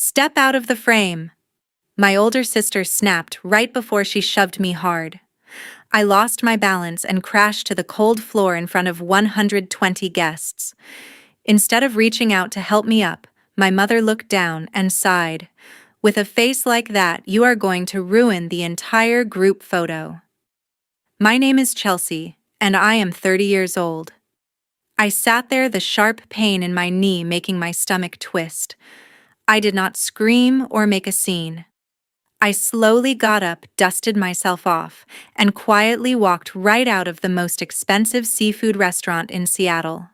Step out of the frame! My older sister snapped right before she shoved me hard. I lost my balance and crashed to the cold floor in front of 120 guests. Instead of reaching out to help me up, my mother looked down and sighed. With a face like that, you are going to ruin the entire group photo. My name is Chelsea, and I am 30 years old. I sat there, the sharp pain in my knee making my stomach twist. I did not scream or make a scene. I slowly got up, dusted myself off, and quietly walked right out of the most expensive seafood restaurant in Seattle.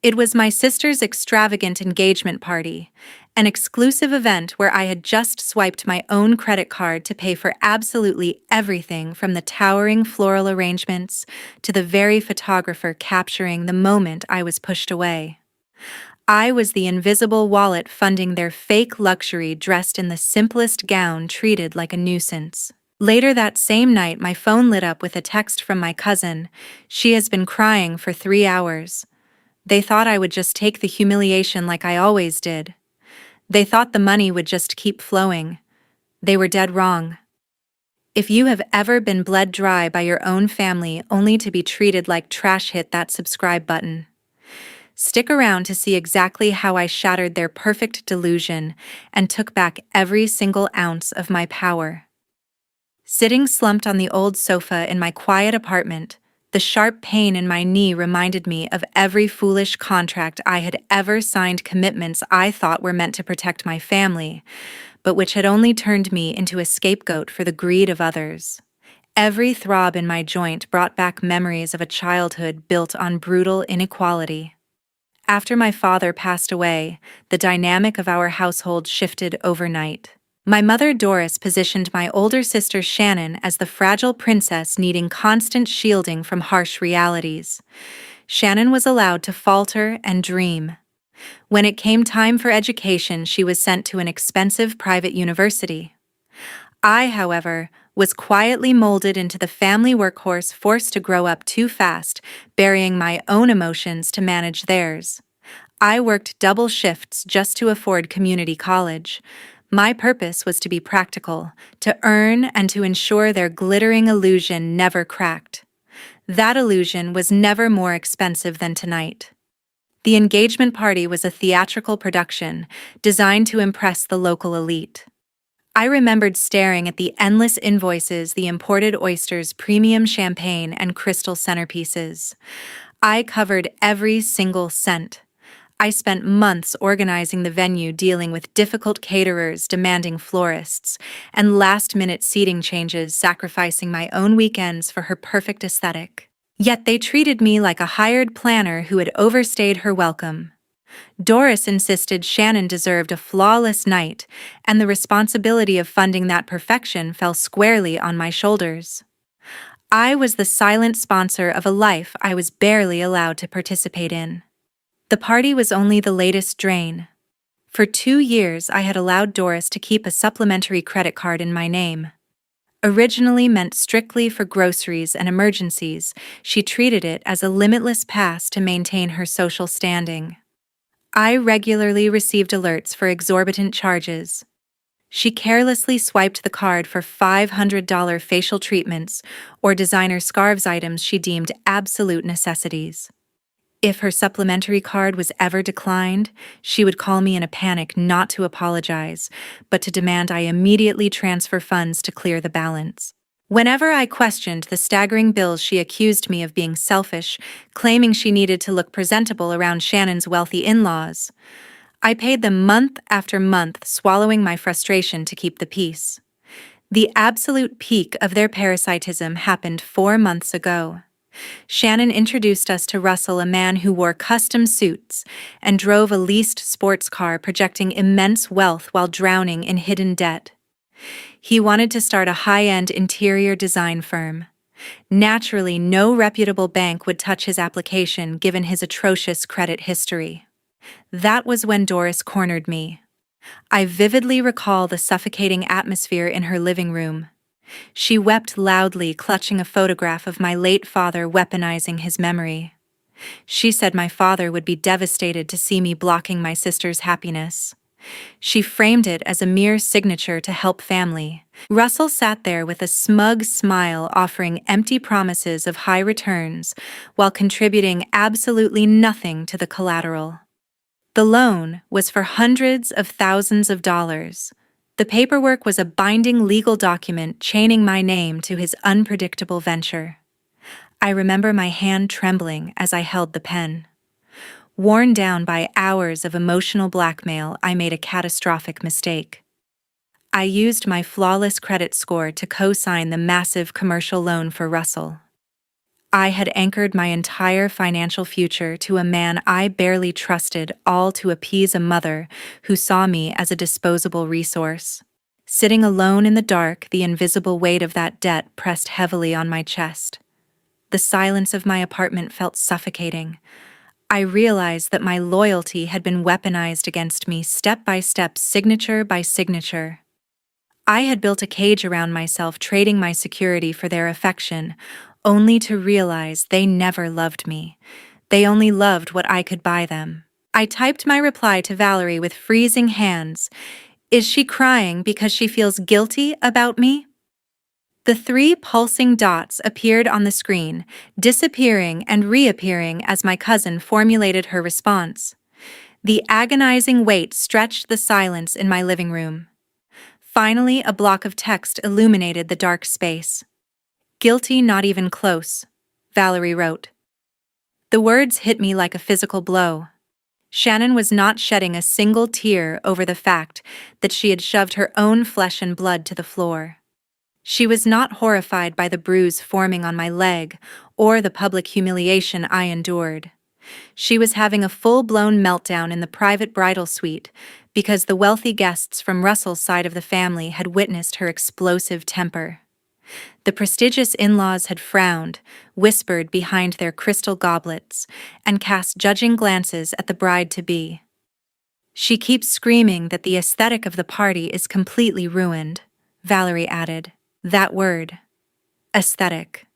It was my sister's extravagant engagement party, an exclusive event where I had just swiped my own credit card to pay for absolutely everything from the towering floral arrangements to the very photographer capturing the moment I was pushed away. I was the invisible wallet funding their fake luxury dressed in the simplest gown treated like a nuisance. Later that same night, my phone lit up with a text from my cousin. She has been crying for 3 hours. They thought I would just take the humiliation like I always did. They thought the money would just keep flowing. They were dead wrong. If you have ever been bled dry by your own family only to be treated like trash, hit that subscribe button. Stick around to see exactly how I shattered their perfect delusion and took back every single ounce of my power. Sitting slumped on the old sofa in my quiet apartment, the sharp pain in my knee reminded me of every foolish contract I had ever signed, commitments I thought were meant to protect my family, but which had only turned me into a scapegoat for the greed of others. Every throb in my joint brought back memories of a childhood built on brutal inequality. After my father passed away, the dynamic of our household shifted overnight. My mother Doris positioned my older sister Shannon as the fragile princess needing constant shielding from harsh realities. Shannon was allowed to falter and dream. When it came time for education, she was sent to an expensive private university. I, however, was quietly molded into the family workhorse, forced to grow up too fast, burying my own emotions to manage theirs. I worked double shifts just to afford community college. My purpose was to be practical, to earn and to ensure their glittering illusion never cracked. That illusion was never more expensive than tonight. The engagement party was a theatrical production designed to impress the local elite. I remembered staring at the endless invoices, the imported oysters, premium champagne, and crystal centerpieces. I covered every single cent. I spent months organizing the venue, dealing with difficult caterers, demanding florists, and last-minute seating changes, sacrificing my own weekends for her perfect aesthetic. Yet they treated me like a hired planner who had overstayed her welcome. Doris insisted Shannon deserved a flawless night, and the responsibility of funding that perfection fell squarely on my shoulders. I was the silent sponsor of a life I was barely allowed to participate in. The party was only the latest drain. For 2 years, I had allowed Doris to keep a supplementary credit card in my name. Originally meant strictly for groceries and emergencies, she treated it as a limitless pass to maintain her social standing. I regularly received alerts for exorbitant charges. She carelessly swiped the card for $500 facial treatments or designer scarves, items she deemed absolute necessities. If her supplementary card was ever declined, she would call me in a panic, not to apologize, but to demand I immediately transfer funds to clear the balance. Whenever I questioned the staggering bills, she accused me of being selfish, claiming she needed to look presentable around Shannon's wealthy in-laws. I paid them month after month, swallowing my frustration to keep the peace. The absolute peak of their parasitism happened 4 months ago. Shannon introduced us to Russell, a man who wore custom suits and drove a leased sports car, projecting immense wealth while drowning in hidden debt. He wanted to start a high-end interior design firm. Naturally, no reputable bank would touch his application given his atrocious credit history. That was when Doris cornered me. I vividly recall the suffocating atmosphere in her living room. She wept loudly, clutching a photograph of my late father, weaponizing his memory. She said my father would be devastated to see me blocking my sister's happiness. She framed it as a mere signature to help family. Russell sat there with a smug smile, offering empty promises of high returns while contributing absolutely nothing to the collateral. The loan was for hundreds of thousands of dollars. The paperwork was a binding legal document chaining my name to his unpredictable venture. I remember my hand trembling as I held the pen. Worn down by hours of emotional blackmail, I made a catastrophic mistake. I used my flawless credit score to co-sign the massive commercial loan for Russell. I had anchored my entire financial future to a man I barely trusted, all to appease a mother who saw me as a disposable resource. Sitting alone in the dark, the invisible weight of that debt pressed heavily on my chest. The silence of my apartment felt suffocating. I realized that my loyalty had been weaponized against me step by step, signature by signature. I had built a cage around myself, trading my security for their affection, only to realize they never loved me. They only loved what I could buy them. I typed my reply to Valerie with freezing hands. Is she crying because she feels guilty about me? The 3 pulsing dots appeared on the screen, disappearing and reappearing as my cousin formulated her response. The agonizing wait stretched the silence in my living room. Finally, a block of text illuminated the dark space. Guilty, not even close, Valerie wrote. The words hit me like a physical blow. Shannon was not shedding a single tear over the fact that she had shoved her own flesh and blood to the floor. She was not horrified by the bruise forming on my leg or the public humiliation I endured. She was having a full-blown meltdown in the private bridal suite because the wealthy guests from Russell's side of the family had witnessed her explosive temper. The prestigious in-laws had frowned, whispered behind their crystal goblets, and cast judging glances at the bride-to-be. She keeps screaming that the aesthetic of the party is completely ruined, Valerie added. That word. Aesthetic.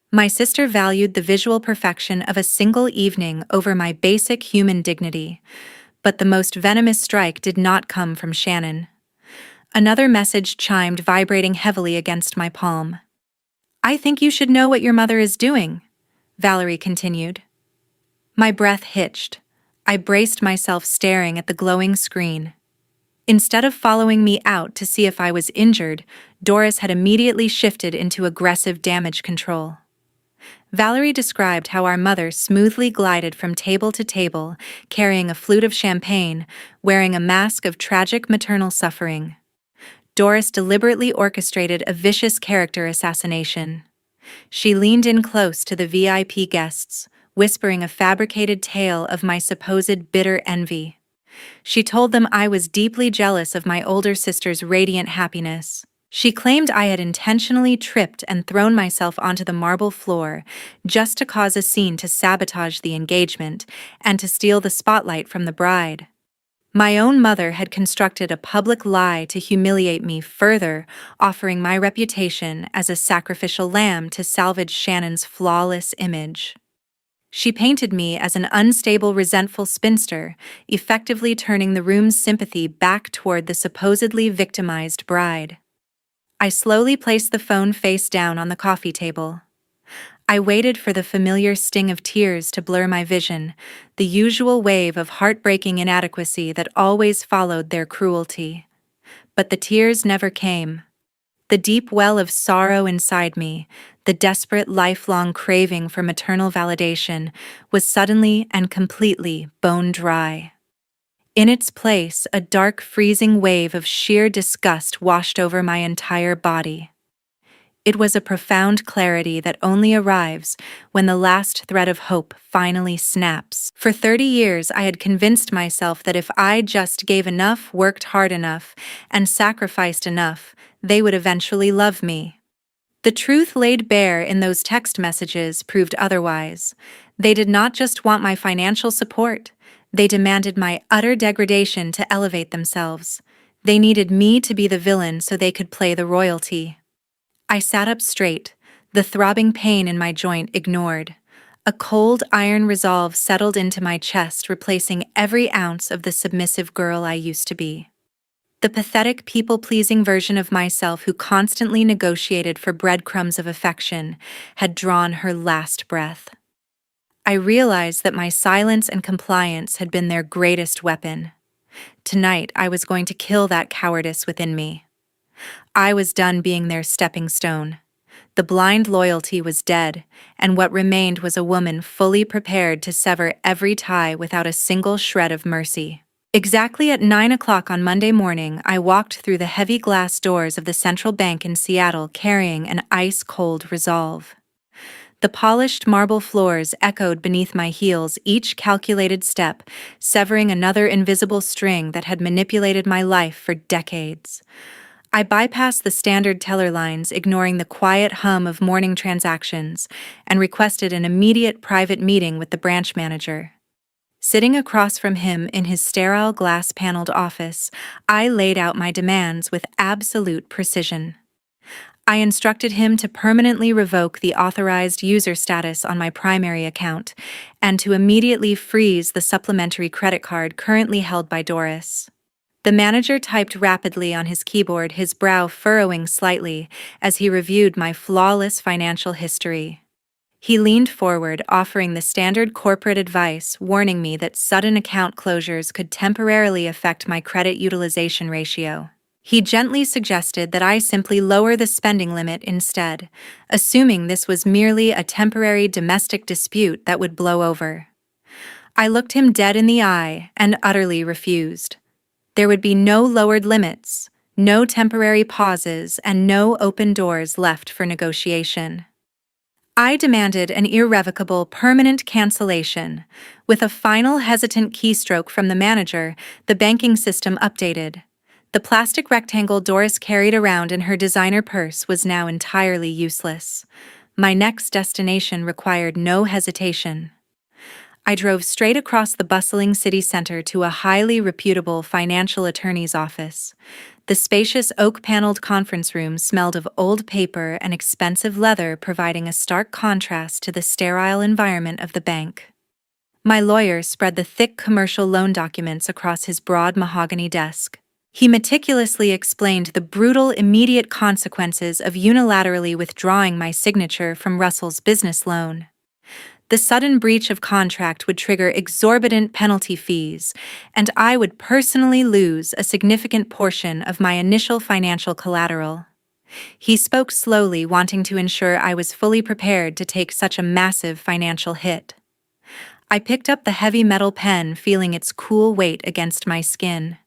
My sister valued the visual perfection of a single evening over my basic human dignity, but the most venomous strike did not come from Shannon. Another message chimed, vibrating heavily against my palm. I think you should know what your mother is doing, Valerie continued. My breath hitched. I braced myself, staring at the glowing screen. Instead of following me out to see if I was injured, Doris had immediately shifted into aggressive damage control. Valerie described how our mother smoothly glided from table to table, carrying a flute of champagne, wearing a mask of tragic maternal suffering. Doris deliberately orchestrated a vicious character assassination. She leaned in close to the VIP guests, whispering a fabricated tale of my supposed bitter envy. She told them I was deeply jealous of my older sister's radiant happiness. She claimed I had intentionally tripped and thrown myself onto the marble floor just to cause a scene to sabotage the engagement and to steal the spotlight from the bride. My own mother had constructed a public lie to humiliate me further, offering my reputation as a sacrificial lamb to salvage Shannon's flawless image. She painted me as an unstable, resentful spinster, effectively turning the room's sympathy back toward the supposedly victimized bride. I slowly placed the phone face down on the coffee table. I waited for the familiar sting of tears to blur my vision, the usual wave of heartbreaking inadequacy that always followed their cruelty. But the tears never came. The deep well of sorrow inside me, the desperate lifelong craving for maternal validation, was suddenly and completely bone dry. In its place, a dark, freezing wave of sheer disgust washed over my entire body. It was a profound clarity that only arrives when the last thread of hope finally snaps. For 30 years, I had convinced myself that if I just gave enough, worked hard enough, and sacrificed enough, they would eventually love me. The truth laid bare in those text messages proved otherwise. They did not just want my financial support. They demanded my utter degradation to elevate themselves. They needed me to be the villain so they could play the royalty. I sat up straight, the throbbing pain in my joint ignored. A cold iron resolve settled into my chest, replacing every ounce of the submissive girl I used to be. The pathetic, people-pleasing version of myself who constantly negotiated for breadcrumbs of affection had drawn her last breath. I realized that my silence and compliance had been their greatest weapon. Tonight, I was going to kill that cowardice within me. I was done being their stepping stone. The blind loyalty was dead, and what remained was a woman fully prepared to sever every tie without a single shred of mercy. Exactly at 9 o'clock on Monday morning, I walked through the heavy glass doors of the Central Bank in Seattle carrying an ice-cold resolve. The polished marble floors echoed beneath my heels, each calculated step, severing another invisible string that had manipulated my life for decades. I bypassed the standard teller lines, ignoring the quiet hum of morning transactions, and requested an immediate private meeting with the branch manager. Sitting across from him in his sterile glass-paneled office, I laid out my demands with absolute precision. I instructed him to permanently revoke the authorized user status on my primary account and to immediately freeze the supplementary credit card currently held by Doris. The manager typed rapidly on his keyboard, his brow furrowing slightly as he reviewed my flawless financial history. He leaned forward, offering the standard corporate advice, warning me that sudden account closures could temporarily affect my credit utilization ratio. He gently suggested that I simply lower the spending limit instead, assuming this was merely a temporary domestic dispute that would blow over. I looked him dead in the eye and utterly refused. There would be no lowered limits, no temporary pauses, and no open doors left for negotiation. I demanded an irrevocable, permanent cancellation. With a final hesitant keystroke from the manager, the banking system updated. The plastic rectangle Doris carried around in her designer purse was now entirely useless. My next destination required no hesitation. I drove straight across the bustling city center to a highly reputable financial attorney's office. The spacious oak-paneled conference room smelled of old paper and expensive leather, providing a stark contrast to the sterile environment of the bank. My lawyer spread the thick commercial loan documents across his broad mahogany desk. He meticulously explained the brutal, immediate consequences of unilaterally withdrawing my signature from Russell's business loan. The sudden breach of contract would trigger exorbitant penalty fees, and I would personally lose a significant portion of my initial financial collateral. He spoke slowly, wanting to ensure I was fully prepared to take such a massive financial hit. I picked up the heavy metal pen, feeling its cool weight against my skin.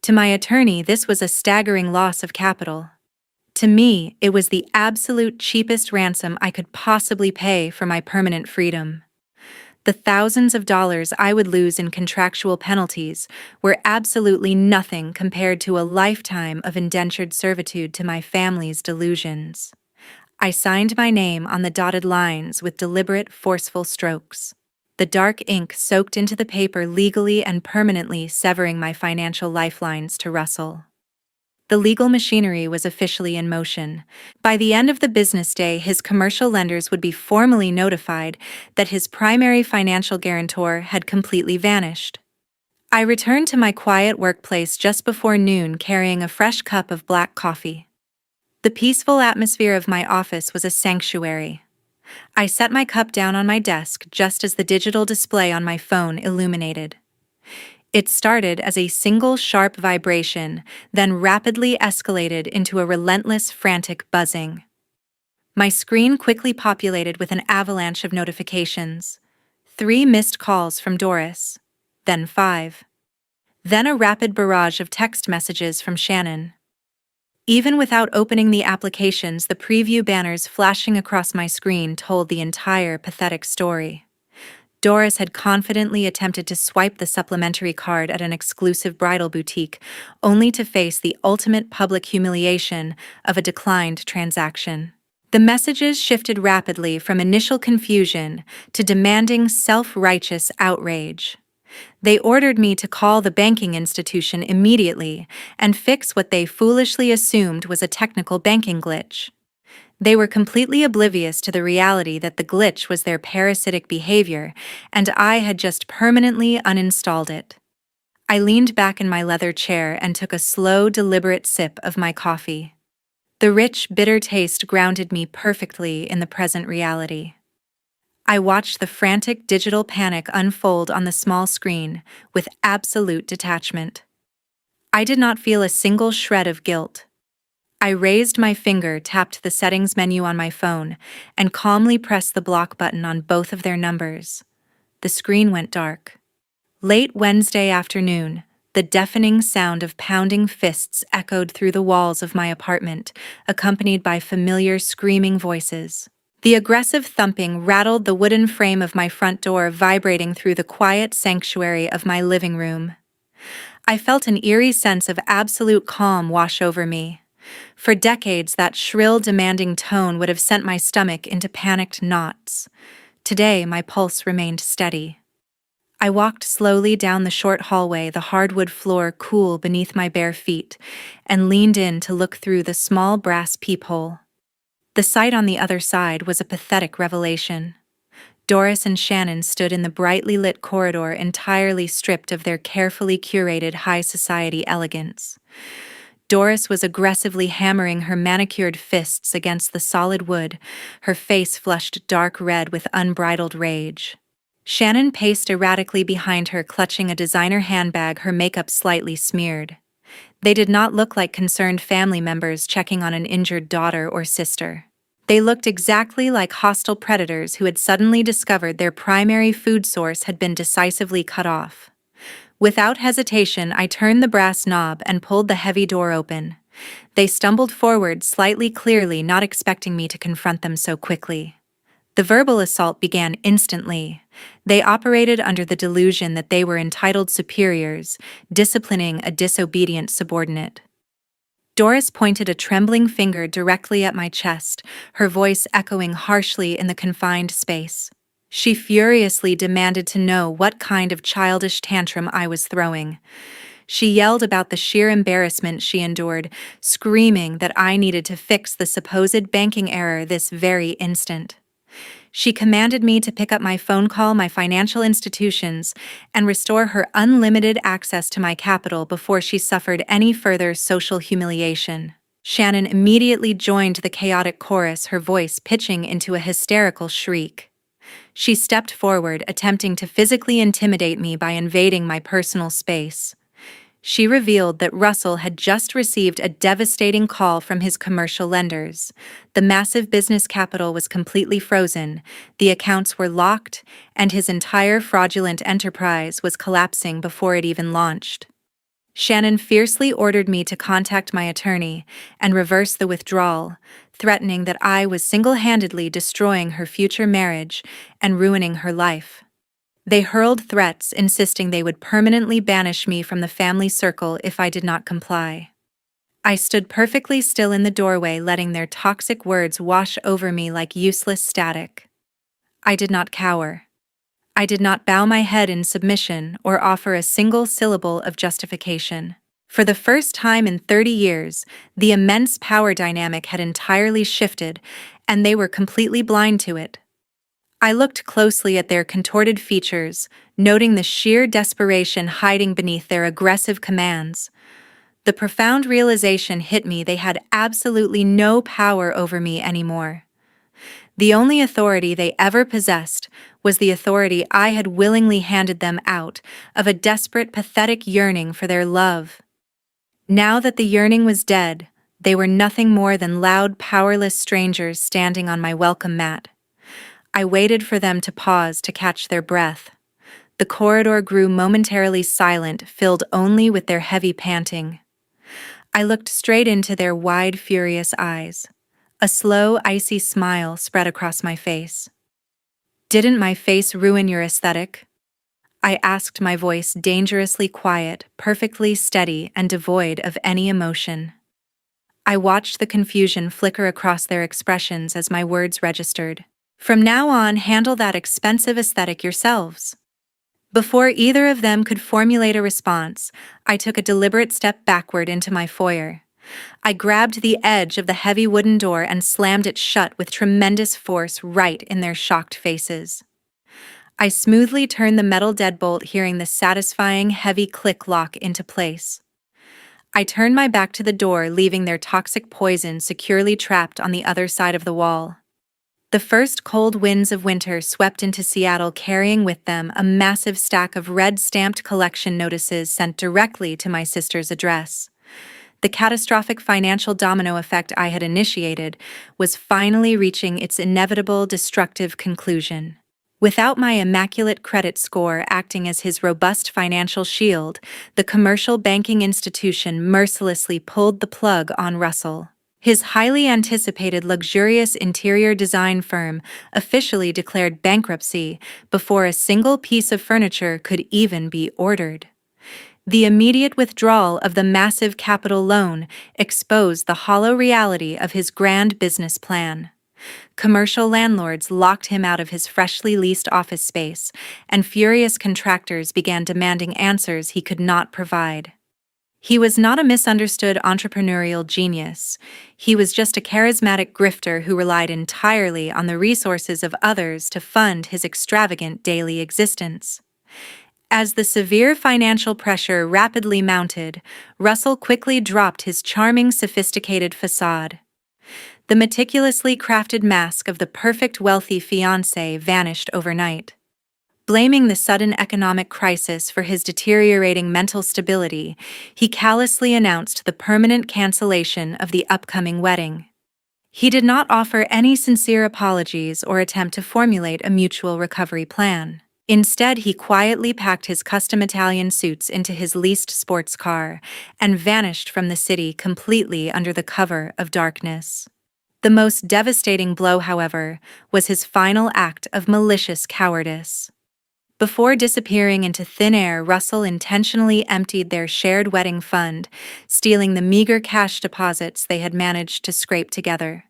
To my attorney, this was a staggering loss of capital. To me, it was the absolute cheapest ransom I could possibly pay for my permanent freedom. The thousands of dollars I would lose in contractual penalties were absolutely nothing compared to a lifetime of indentured servitude to my family's delusions. I signed my name on the dotted lines with deliberate, forceful strokes. The dark ink soaked into the paper, legally and permanently severing my financial lifelines to Russell. The legal machinery was officially in motion. By the end of the business day, his commercial lenders would be formally notified that his primary financial guarantor had completely vanished. I returned to my quiet workplace just before noon, carrying a fresh cup of black coffee. The peaceful atmosphere of my office was a sanctuary. I set my cup down on my desk just as the digital display on my phone illuminated. It started as a single sharp vibration, then rapidly escalated into a relentless, frantic buzzing. My screen quickly populated with an avalanche of notifications. 3 missed calls from Doris, then 5. Then a rapid barrage of text messages from Shannon. Even without opening the applications, the preview banners flashing across my screen told the entire pathetic story. Doris had confidently attempted to swipe the supplementary card at an exclusive bridal boutique, only to face the ultimate public humiliation of a declined transaction. The messages shifted rapidly from initial confusion to demanding self-righteous outrage. They ordered me to call the banking institution immediately and fix what they foolishly assumed was a technical banking glitch. They were completely oblivious to the reality that the glitch was their parasitic behavior, and I had just permanently uninstalled it. I leaned back in my leather chair and took a slow, deliberate sip of my coffee. The rich, bitter taste grounded me perfectly in the present reality. I watched the frantic digital panic unfold on the small screen with absolute detachment. I did not feel a single shred of guilt. I raised my finger, tapped the settings menu on my phone, and calmly pressed the block button on both of their numbers. The screen went dark. Late Wednesday afternoon, the deafening sound of pounding fists echoed through the walls of my apartment, accompanied by familiar screaming voices. The aggressive thumping rattled the wooden frame of my front door, vibrating through the quiet sanctuary of my living room. I felt an eerie sense of absolute calm wash over me. For decades, that shrill, demanding tone would have sent my stomach into panicked knots. Today, my pulse remained steady. I walked slowly down the short hallway, the hardwood floor cool beneath my bare feet, and leaned in to look through the small brass peephole. The sight on the other side was a pathetic revelation. Doris and Shannon stood in the brightly lit corridor, entirely stripped of their carefully curated high society elegance. Doris was aggressively hammering her manicured fists against the solid wood, her face flushed dark red with unbridled rage. Shannon paced erratically behind her, clutching a designer handbag, her makeup slightly smeared. They did not look like concerned family members checking on an injured daughter or sister. They looked exactly like hostile predators who had suddenly discovered their primary food source had been decisively cut off. Without hesitation, I turned the brass knob and pulled the heavy door open. They stumbled forward slightly, clearly not expecting me to confront them so quickly. The verbal assault began instantly. They operated under the delusion that they were entitled superiors, disciplining a disobedient subordinate. Doris pointed a trembling finger directly at my chest, her voice echoing harshly in the confined space. She furiously demanded to know what kind of childish tantrum I was throwing. She yelled about the sheer embarrassment she endured, screaming that I needed to fix the supposed banking error this very instant. She commanded me to pick up my phone, call my financial institutions, and restore her unlimited access to my capital before she suffered any further social humiliation. Shannon immediately joined the chaotic chorus, her voice pitching into a hysterical shriek. She stepped forward, attempting to physically intimidate me by invading my personal space. She revealed that Russell had just received a devastating call from his commercial lenders. The massive business capital was completely frozen, the accounts were locked, and his entire fraudulent enterprise was collapsing before it even launched. Shannon fiercely ordered me to contact my attorney and reverse the withdrawal, threatening that I was single-handedly destroying her future marriage and ruining her life. They hurled threats, insisting they would permanently banish me from the family circle if I did not comply. I stood perfectly still in the doorway, letting their toxic words wash over me like useless static. I did not cower. I did not bow my head in submission or offer a single syllable of justification. For the first time in 30 years, the immense power dynamic had entirely shifted, and they were completely blind to it. I looked closely at their contorted features, noting the sheer desperation hiding beneath their aggressive commands. The profound realization hit me they had absolutely no power over me anymore. The only authority they ever possessed was the authority I had willingly handed them out of a desperate, pathetic yearning for their love. Now that the yearning was dead, they were nothing more than loud, powerless strangers standing on my welcome mat. I waited for them to pause to catch their breath. The corridor grew momentarily silent, filled only with their heavy panting. I looked straight into their wide, furious eyes. A slow, icy smile spread across my face. "Didn't my face ruin your aesthetic?" I asked, my voice dangerously quiet, perfectly steady, and devoid of any emotion. I watched the confusion flicker across their expressions as my words registered. "From now on, handle that expensive aesthetic yourselves." Before either of them could formulate a response, I took a deliberate step backward into my foyer. I grabbed the edge of the heavy wooden door and slammed it shut with tremendous force right in their shocked faces. I smoothly turned the metal deadbolt, hearing the satisfying, heavy click lock into place. I turned my back to the door, leaving their toxic poison securely trapped on the other side of the wall. The first cold winds of winter swept into Seattle, carrying with them a massive stack of red-stamped collection notices sent directly to my sister's address. The catastrophic financial domino effect I had initiated was finally reaching its inevitable destructive conclusion. Without my immaculate credit score acting as his robust financial shield, the commercial banking institution mercilessly pulled the plug on Russell. His highly anticipated luxurious interior design firm officially declared bankruptcy before a single piece of furniture could even be ordered. The immediate withdrawal of the massive capital loan exposed the hollow reality of his grand business plan. Commercial landlords locked him out of his freshly leased office space, and furious contractors began demanding answers he could not provide. He was not a misunderstood entrepreneurial genius. He was just a charismatic grifter who relied entirely on the resources of others to fund his extravagant daily existence. As the severe financial pressure rapidly mounted, Russell quickly dropped his charming, sophisticated facade. The meticulously crafted mask of the perfect wealthy fiancé vanished overnight. Blaming the sudden economic crisis for his deteriorating mental stability, he callously announced the permanent cancellation of the upcoming wedding. He did not offer any sincere apologies or attempt to formulate a mutual recovery plan. Instead, he quietly packed his custom Italian suits into his leased sports car and vanished from the city completely under the cover of darkness. The most devastating blow, however, was his final act of malicious cowardice. Before disappearing into thin air, Russell intentionally emptied their shared wedding fund, stealing the meager cash deposits they had managed to scrape together.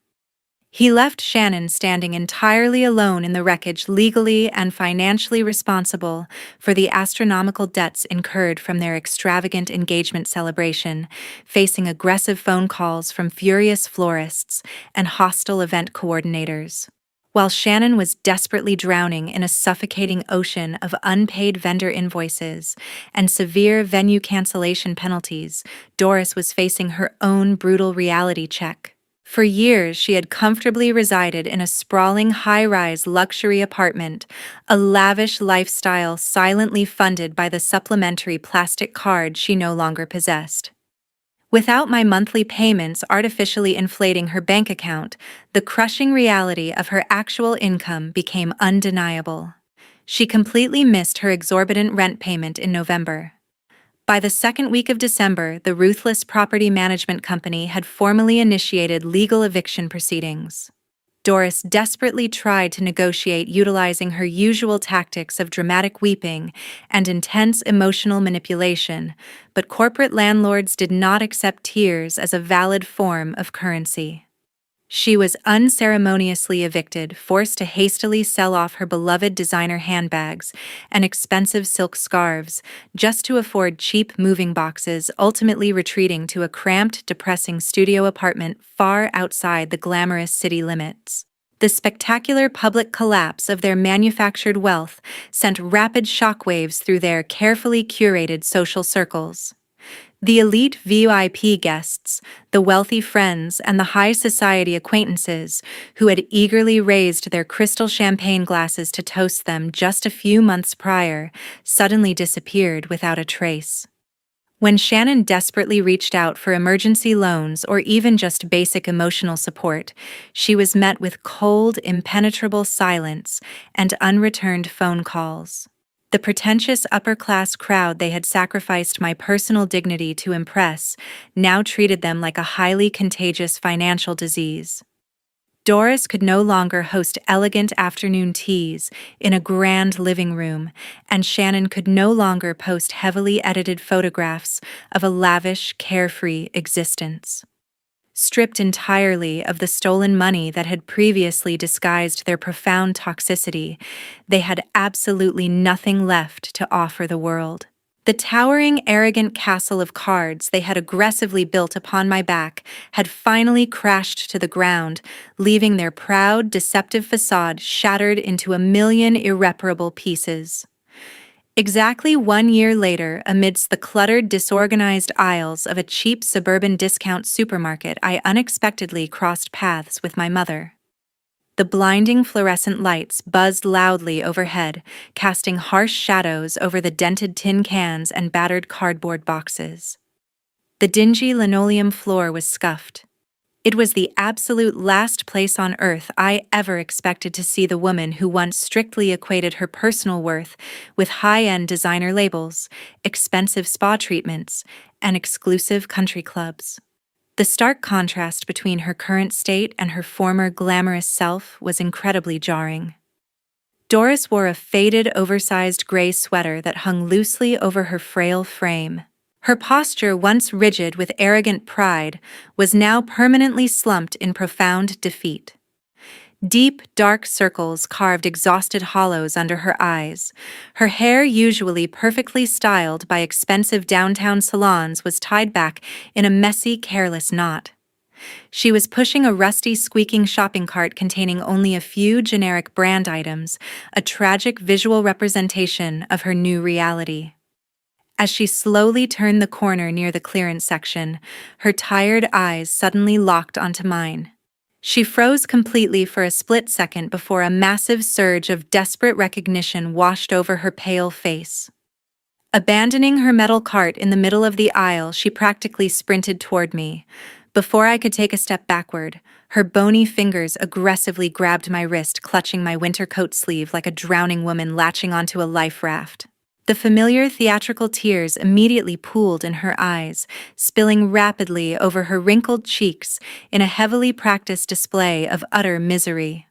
He left Shannon standing entirely alone in the wreckage, legally and financially responsible for the astronomical debts incurred from their extravagant engagement celebration, facing aggressive phone calls from furious florists and hostile event coordinators. While Shannon was desperately drowning in a suffocating ocean of unpaid vendor invoices and severe venue cancellation penalties, Doris was facing her own brutal reality check. For years, she had comfortably resided in a sprawling high-rise luxury apartment, a lavish lifestyle silently funded by the supplementary plastic card she no longer possessed. Without my monthly payments artificially inflating her bank account, the crushing reality of her actual income became undeniable. She completely missed her exorbitant rent payment in November. By the second week of December, the ruthless property management company had formally initiated legal eviction proceedings. Doris desperately tried to negotiate, utilizing her usual tactics of dramatic weeping and intense emotional manipulation, but corporate landlords did not accept tears as a valid form of currency. She was unceremoniously evicted, forced to hastily sell off her beloved designer handbags and expensive silk scarves just to afford cheap moving boxes, ultimately retreating to a cramped, depressing studio apartment far outside the glamorous city limits. The spectacular public collapse of their manufactured wealth sent rapid shockwaves through their carefully curated social circles. The elite VIP guests, the wealthy friends, and the high society acquaintances who had eagerly raised their crystal champagne glasses to toast them just a few months prior suddenly disappeared without a trace. When Shannon desperately reached out for emergency loans or even just basic emotional support, she was met with cold, impenetrable silence and unreturned phone calls. The pretentious upper-class crowd they had sacrificed my personal dignity to impress now treated them like a highly contagious financial disease. Doris could no longer host elegant afternoon teas in a grand living room, and Shannon could no longer post heavily edited photographs of a lavish, carefree existence. Stripped entirely of the stolen money that had previously disguised their profound toxicity, they had absolutely nothing left to offer the world. The towering, arrogant castle of cards they had aggressively built upon my back had finally crashed to the ground, leaving their proud, deceptive facade shattered into a million irreparable pieces. Exactly 1 year later, amidst the cluttered, disorganized aisles of a cheap suburban discount supermarket, I unexpectedly crossed paths with my mother. The blinding fluorescent lights buzzed loudly overhead, casting harsh shadows over the dented tin cans and battered cardboard boxes. The dingy linoleum floor was scuffed. It was the absolute last place on earth I ever expected to see the woman who once strictly equated her personal worth with high-end designer labels, expensive spa treatments, and exclusive country clubs. The stark contrast between her current state and her former glamorous self was incredibly jarring. Doris wore a faded, oversized gray sweater that hung loosely over her frail frame. Her posture, once rigid with arrogant pride, was now permanently slumped in profound defeat. Deep, dark circles carved exhausted hollows under her eyes. Her hair, usually perfectly styled by expensive downtown salons, was tied back in a messy, careless knot. She was pushing a rusty, squeaking shopping cart containing only a few generic brand items, a tragic visual representation of her new reality. As she slowly turned the corner near the clearance section, her tired eyes suddenly locked onto mine. She froze completely for a split second before a massive surge of desperate recognition washed over her pale face. Abandoning her metal cart in the middle of the aisle, she practically sprinted toward me. Before I could take a step backward, her bony fingers aggressively grabbed my wrist, clutching my winter coat sleeve like a drowning woman latching onto a life raft. The familiar theatrical tears immediately pooled in her eyes, spilling rapidly over her wrinkled cheeks in a heavily practiced display of utter misery.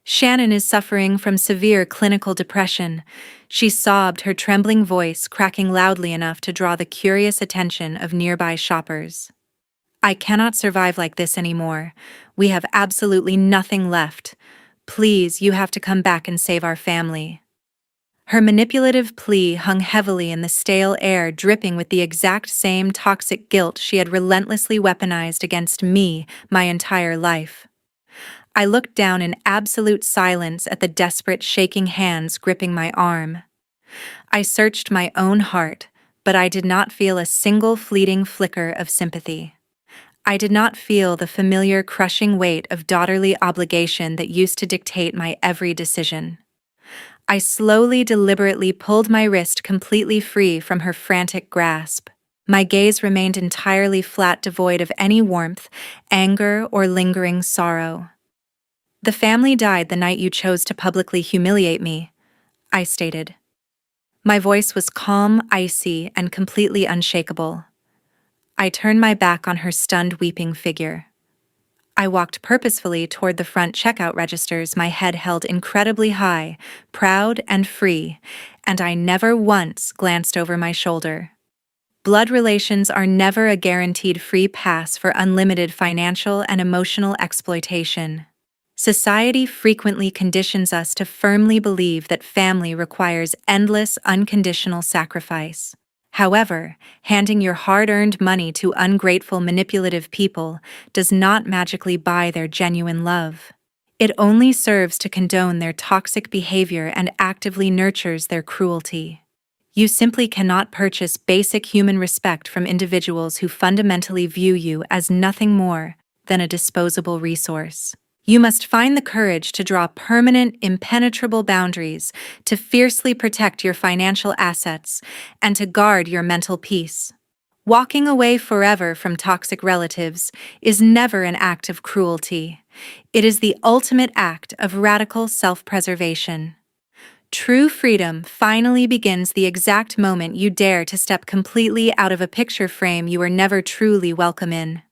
Shannon is suffering from severe clinical depression, she sobbed, her trembling voice cracking loudly enough to draw the curious attention of nearby shoppers. I cannot survive like this anymore. We have absolutely nothing left. Please, you have to come back and save our family. Her manipulative plea hung heavily in the stale air, dripping with the exact same toxic guilt she had relentlessly weaponized against me my entire life. I looked down in absolute silence at the desperate, shaking hands gripping my arm. I searched my own heart, but I did not feel a single fleeting flicker of sympathy. I did not feel the familiar, crushing weight of daughterly obligation that used to dictate my every decision. I slowly, deliberately pulled my wrist completely free from her frantic grasp. My gaze remained entirely flat, devoid of any warmth, anger, or lingering sorrow. "The family died the night you chose to publicly humiliate me," I stated. My voice was calm, icy, and completely unshakable. I turned my back on her stunned, weeping figure. I walked purposefully toward the front checkout registers, my head held incredibly high, proud and free, and I never once glanced over my shoulder. Blood relations are never a guaranteed free pass for unlimited financial and emotional exploitation. Society frequently conditions us to firmly believe that family requires endless, unconditional sacrifice. However, handing your hard-earned money to ungrateful, manipulative people does not magically buy their genuine love. It only serves to condone their toxic behavior and actively nurtures their cruelty. You simply cannot purchase basic human respect from individuals who fundamentally view you as nothing more than a disposable resource. You must find the courage to draw permanent, impenetrable boundaries, to fiercely protect your financial assets, and to guard your mental peace. Walking away forever from toxic relatives is never an act of cruelty. It is the ultimate act of radical self-preservation. True freedom finally begins the exact moment you dare to step completely out of a picture frame you were never truly welcome in.